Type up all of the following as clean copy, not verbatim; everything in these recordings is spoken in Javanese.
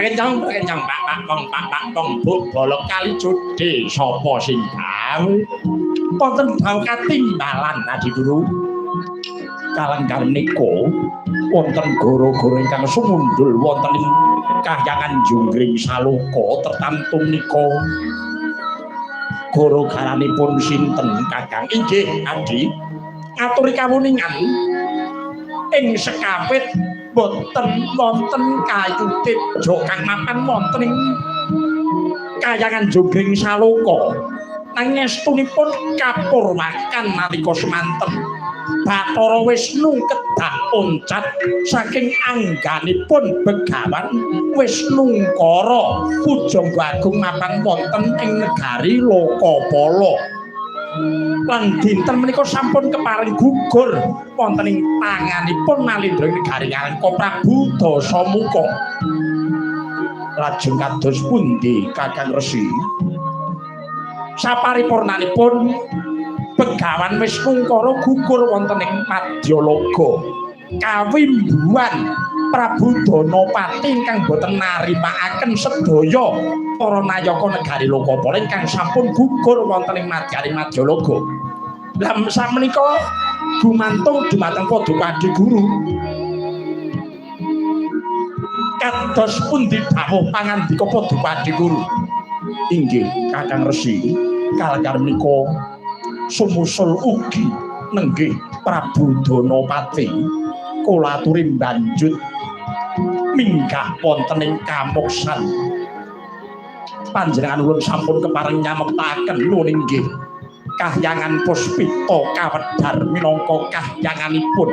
Rekencang pak buk bolok kali judi sapa sing gawe wonten dawuh katimbalan Adi Guru kalenggan nika wonten goro-goro ingkang sumundul wonten ing kahyangan Junggring Saloka tertamtu nika goro garanipun sinten Kakang inggih Adi ngaturi kawuningan ing sekapit boten wonten kayutit jokang mapan wonten ing kayangan Junggring Saloka nanging estunipun kapurwakan nalika semanten Bathara Wisnu kedah oncat saking angganipun Begawan Wisnungkara pujangga agung mapan wonten ing negari Lokapala lan dinten menika sampun keparing gugur wonten ing tanganipun Nalindra negari Ngalengka Prabu Dasamuka. Lajeng kados pundi Kakang Resi? Saparipurnanipun Begawan Wisnungkara gugur wonten ing Madyalaga kawimbuhan Prabu Danapati ingkang boten naripakaken sedaya para nayaka negari Lokapala ingkang sampun gugur wonten ing Madyalaga. Lah samenika gumantung dumateng Paduka Adi Guru. Kados pundi dawuh pangandika Paduka Adi Guru? Inggih Kakang Resi, kalenggan menika sumusul ugi nenggih Prabu Danapati kula aturi mbanjut minggah wonten ing kamuksan panjenengan ulun sampun kepareng nyamektaken nuwun inggih kahyangan Puspita kawedhar minangka kahyanganipun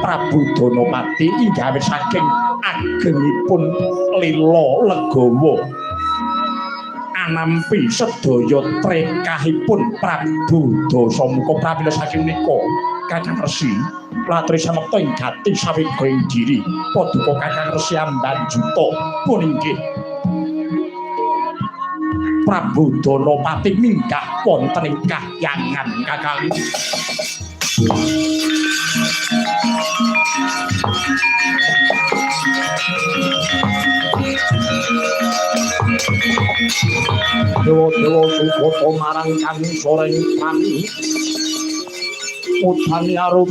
Prabu Danapati inggawe saking agengipun lila legawa anampi sedaya trekahipun Prabu Dasamuka pramila saking menika Kakang Resi latri samekta ing gati sawega ing diri Paduka Kakang Resi ambanjuta pun inggih Prabu Danapati minggah wonten ing kahyangan Kakang. Dewa-dewa Subata marang kang soreng prami utami arum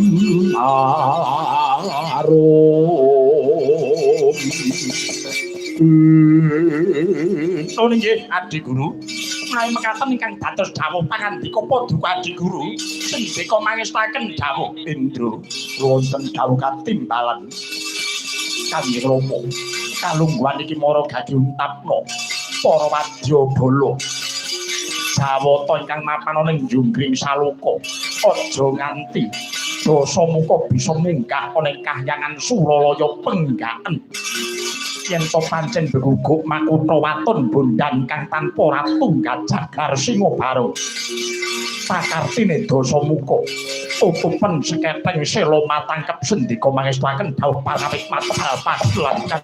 nggih Adi Guru menawi mekaten ingkang dados dawuh pangandika Paduka Adi Guru sendika mangestaken dawuh Indra wonten dawuh katimbalan Kanjeng Rama kalungguhan iki mara gagi untapna para wadyabala Jawata ingkang mapan ana ing Junggring Saloka aja nganti Dasamuka bisa munggah ana ing kahyangan Suralaya Penggaen yen to pancen beguguk makutha waton bondan kang tanpa ratu Gajah Singobara sakartine Dasamuka tutupen seketeng sela matangkep sendika mangestuaken dawuh paramit matal padulan